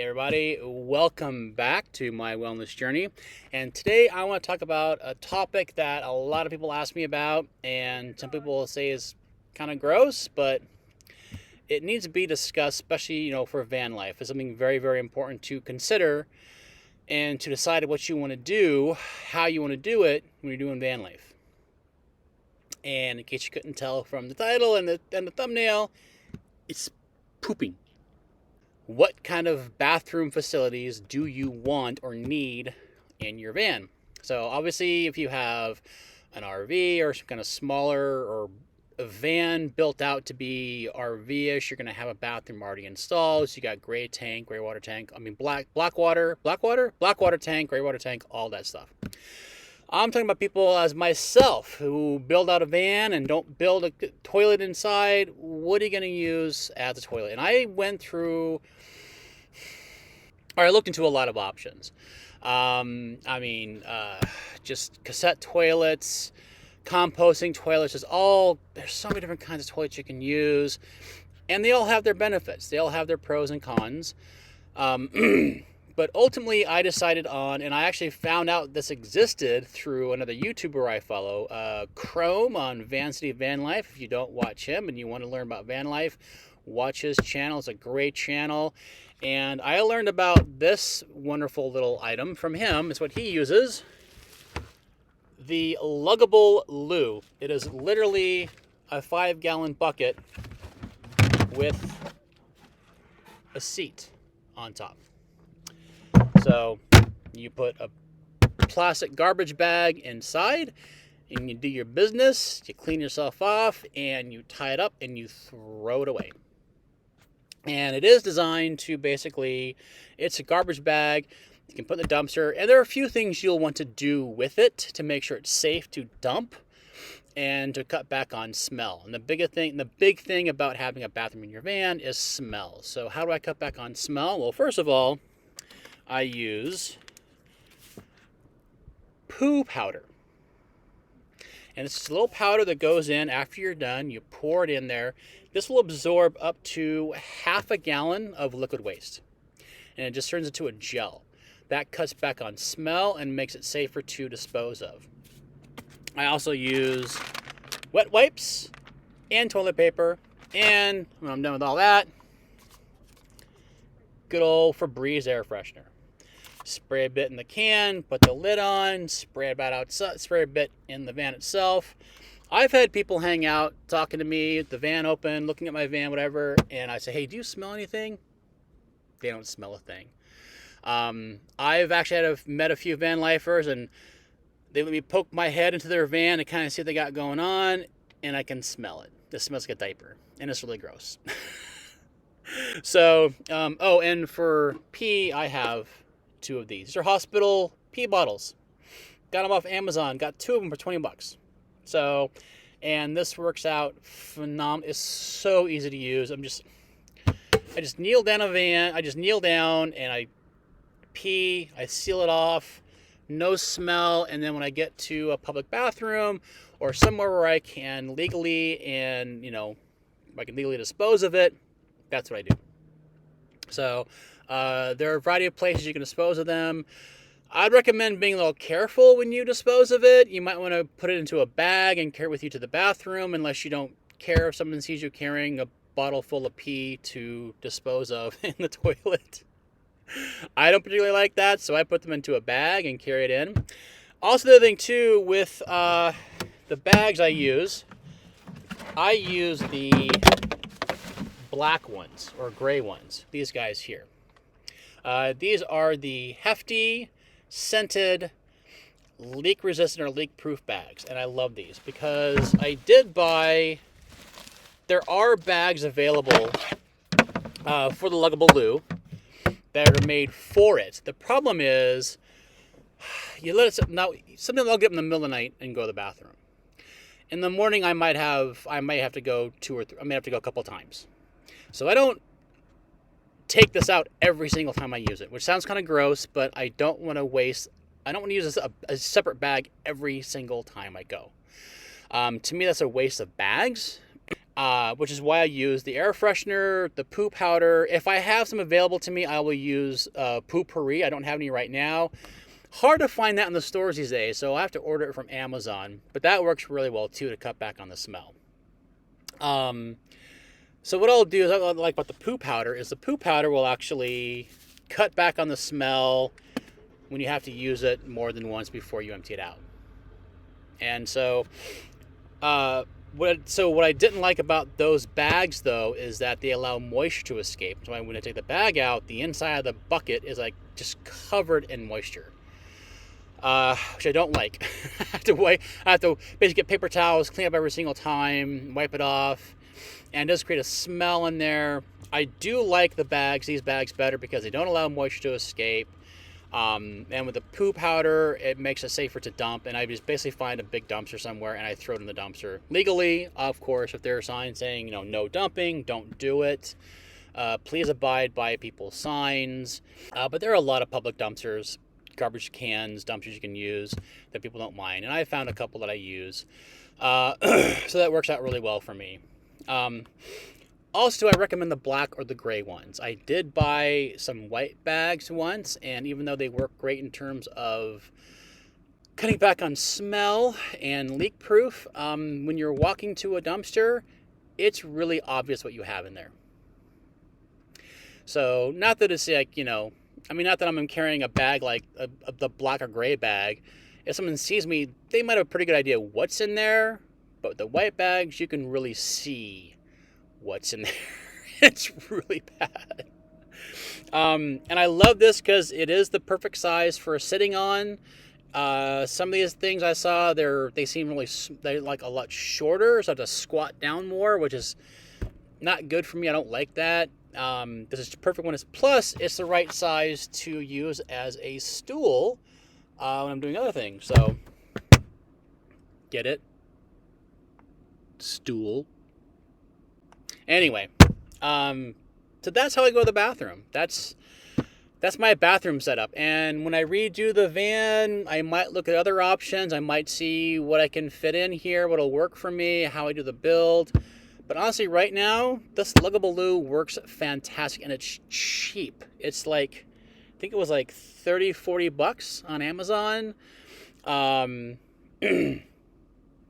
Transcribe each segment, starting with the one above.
Everybody, welcome back to my wellness journey. And today I want to talk about a topic that a lot of people ask me about, and some people will say is kind of gross, but it needs to be discussed, especially for van life. It's something very, very important to consider and to decide what you want to do, how you want to do it when you're doing van life. And in case you couldn't tell from the title and the thumbnail, it's pooping. What kind of bathroom facilities do you want or need in your van? So obviously, if you have an RV or some kind of smaller or a van built out to be RV-ish, you're going to have a bathroom already installed. So you got gray tank, gray water tank. Black water tank, gray water tank, all that stuff. I'm talking about people as myself who build out a van and don't build a toilet inside. What are you going to use as a toilet? And I looked into a lot of options. Just cassette toilets, composting toilets. There's so many different kinds of toilets you can use. And they all have their benefits. They all have their pros and cons. But ultimately, I decided on, and I actually found out this existed through another YouTuber I follow, Chrome on Van City Van Life. If you don't watch him and you want to learn about van life, watch his channel. It's a great channel. And I learned about this wonderful little item from him. It's what he uses. The luggable loo. It is literally a 5-gallon bucket with a seat on top. So you put a plastic garbage bag inside and you do your business, you clean yourself off, and you tie it up and you throw it away. And it is designed to it's a garbage bag. You can put in the dumpster, and there are a few things you'll want to do with it to make sure it's safe to dump and to cut back on smell. And the big thing about having a bathroom in your van is smell. So how do I cut back on smell? Well, first of all, I use poo powder. And it's a little powder that goes in after you're done. You pour it in there. This will absorb up to half a gallon of liquid waste. And it just turns into a gel. That cuts back on smell and makes it safer to dispose of. I also use wet wipes and toilet paper. And when I'm done with all that, good old Febreze air freshener. Spray a bit in the can, put the lid on, spray a bit outside, spray a bit in the van itself. I've had people hang out, talking to me, the van open, looking at my van, whatever, and I say, hey, do you smell anything? They don't smell a thing. I've actually met a few van lifers, and they let me poke my head into their van to kind of see what they got going on, and I can smell it. It smells like a diaper, and it's really gross. So, and for pee, I have 2 of these. These are hospital pee bottles. Got them off Amazon. Got 2 of them for $20. So, and this works out phenomenal. It's so easy to use. I just kneel down a van. I just kneel down and I pee. I seal it off. No smell. And then when I get to a public bathroom or somewhere where I can legally dispose of it, that's what I do. So there are a variety of places you can dispose of them. I'd recommend being a little careful when you dispose of it. You might want to put it into a bag and carry it with you to the bathroom, unless you don't care if someone sees you carrying a bottle full of pee to dispose of in the toilet. I don't particularly like that, so I put them into a bag and carry it in. Also, the other thing too, with the bags I use the black ones or gray ones. These guys here. These are the hefty, scented, leak-resistant or leak-proof bags, and I love these because there are bags available for the luggable loo that are made for it. The problem is, something I'll get in the middle of the night and go to the bathroom. In the morning, I might have to go a couple times. So I don't take this out every single time I use it, which sounds kind of gross, but I don't want to use a separate bag every single time I go. To me, that's a waste of bags. which is why I use the air freshener, the poo powder. If I have some available to me, I will use Poo-Pourri. I don't have any right now. Hard to find that in the stores these days, so I have to order it from Amazon. But that works really well too to cut back on the smell. So what I'll do is, what I like about the poo powder is the poo powder will actually cut back on the smell when you have to use it more than once before you empty it out. And so, what I didn't like about those bags though is that they allow moisture to escape. So when I take the bag out, the inside of the bucket is like just covered in moisture, which I don't like. I have to basically get paper towels, clean up every single time, wipe it off, and it does create a smell in there. I do like these bags better because they don't allow moisture to escape. And with the poo powder, it makes it safer to dump. And I just basically find a big dumpster somewhere and I throw it in the dumpster. Legally, of course, if there are signs saying, no dumping, don't do it. Please abide by people's signs. But there are a lot of public dumpsters, garbage cans, dumpsters you can use that people don't mind. And I found a couple that I use. So that works out really well for me. Also, I recommend the black or the gray ones. I did buy some white bags once, and even though they work great in terms of cutting back on smell and leak proof, when you're walking to a dumpster, it's really obvious what you have in there. So, not that it's like, not that I'm carrying a bag like the black or gray bag. If someone sees me, they might have a pretty good idea what's in there, but with the white bags, you can really see what's in there. It's really bad. And I love this because it is the perfect size for sitting on. Some of these things I saw, they seem they're like a lot shorter, so I have to squat down more, which is not good for me. I don't like that. This is the perfect one. Plus, it's the right size to use as a stool when I'm doing other things. So, get it? Stool. Anyway, so that's how I go to the bathroom. That's my bathroom setup. And when I redo the van, I might look at other options. I might see what I can fit in here, what'll work for me, how I do the build. But honestly, right now, this luggable loo works fantastic, and it's cheap. It's like, I think it was like $30-$40 on Amazon.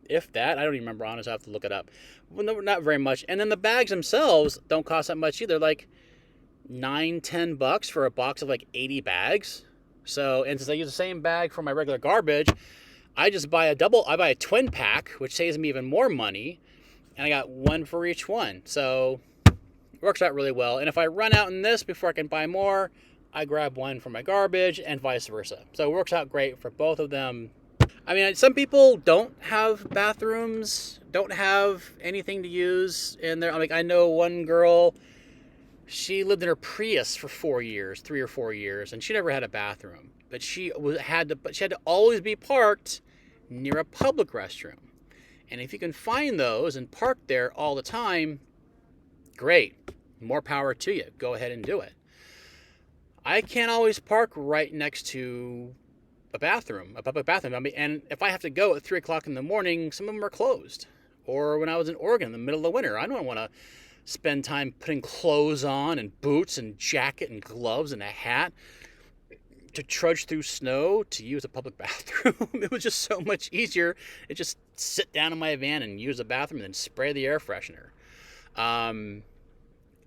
If that, I don't even remember, honestly, I have to look it up. Well, no, not very much. And then the bags themselves don't cost that much either. Like $9-$10 for a box of like 80 bags. So, and since I use the same bag for my regular garbage, I just buy a twin pack, which saves me even more money. And I got one for each one. So it works out really well. And if I run out in this before I can buy more, I grab one for my garbage and vice versa. So it works out great for both of them. I mean, some people don't have bathrooms, don't have anything to use in there. I know one girl, she lived in her Prius for 3 or 4 years, and she never had a bathroom. But she had to always be parked near a public restroom. And if you can find those and park there all the time, great. More power to you. Go ahead and do it. I can't always park right next to a public bathroom. And if I have to go at 3 o'clock in the morning, some of them are closed. Or when I was in Oregon in the middle of the winter, I don't want to spend time putting clothes on and boots and jacket and gloves and a hat to trudge through snow to use a public bathroom. It was just so much easier to just sit down in my van and use the bathroom and then spray the air freshener.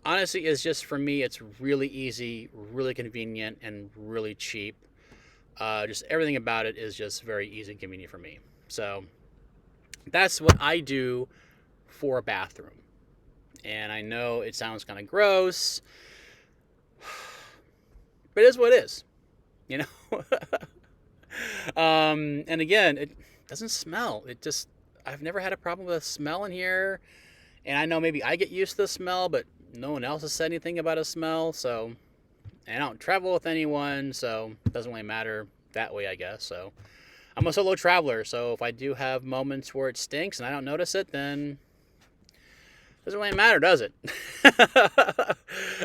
Honestly, it's just, for me, it's really easy, really convenient, and really cheap. Just everything about it is just very easy and convenient for me. So that's what I do for a bathroom. And I know it sounds kind of gross, but it is what it is, And again, it doesn't smell. I've never had a problem with a smell in here. And I know maybe I get used to the smell, but no one else has said anything about a smell. So, and I don't travel with anyone, so it doesn't really matter that way, I guess. So I'm a solo traveler, so if I do have moments where it stinks and I don't notice it, then it doesn't really matter, does it?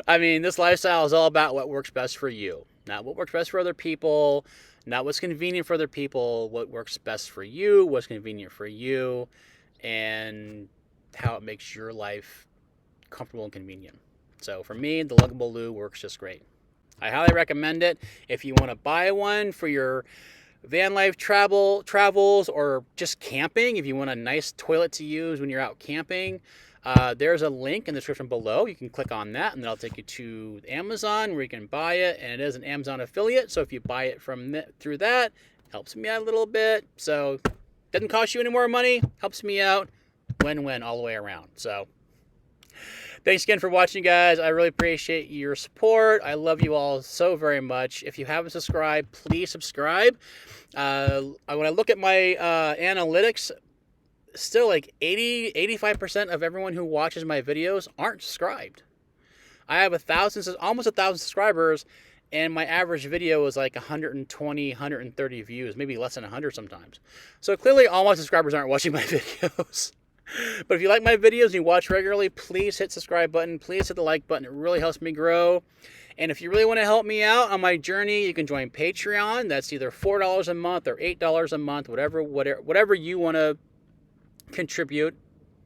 I mean, this lifestyle is all about what works best for you, not what works best for other people, not what's convenient for other people, what works best for you, what's convenient for you. And how it makes your life comfortable and convenient. So for me, the luggable loo works just great. I highly recommend it. If you want to buy one for your van life travels or just camping, if you want a nice toilet to use when you're out camping, there's a link in the description below. You can click on that, and then I'll take you to Amazon where you can buy it. And it is an Amazon affiliate, so if you buy it through that, it helps me out a little bit. So it doesn't cost you any more money, helps me out. Win-win all the way around. So thanks again for watching, guys. I really appreciate your support. I love you all so very much. If you haven't subscribed, please subscribe. When I look at my analytics, still like 85% of everyone who watches my videos aren't subscribed. I have almost 1,000 subscribers, and my average video is like 120, 130 views, maybe less than 100 sometimes. So clearly all my subscribers aren't watching my videos. But if you like my videos and you watch regularly, please hit the subscribe button. Please hit the like button. It really helps me grow. And if you really want to help me out on my journey, you can join Patreon. That's either $4 a month or $8 a month, whatever you want to contribute.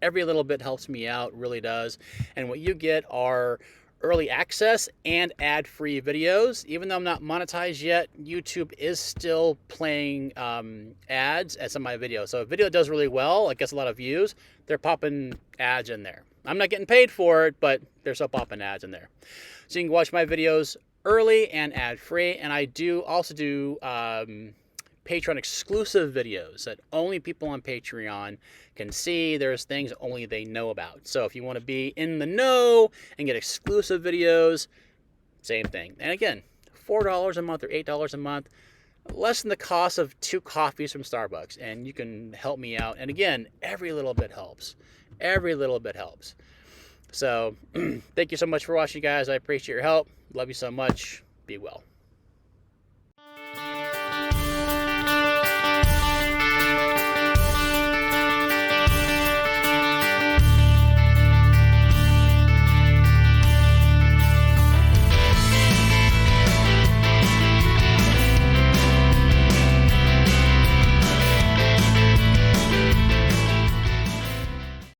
Every little bit helps me out, really does. And what you get are early access and ad-free videos. Even though I'm not monetized yet, YouTube is still playing ads at some of my videos. So if a video does really well, it gets a lot of views, they're popping ads in there. I'm not getting paid for it, but they're still popping ads in there. So you can watch my videos early and ad-free. And I also do Patreon exclusive videos that only people on Patreon can see. There's things only they know about. So if you want to be in the know and get exclusive videos, same thing. And again, $4 a month or $8 a month, less than the cost of 2 coffees from Starbucks, and you can help me out. And again, every little bit helps. Every little bit helps. So thank you so much for watching, guys. I appreciate your help. Love you so much. Be well.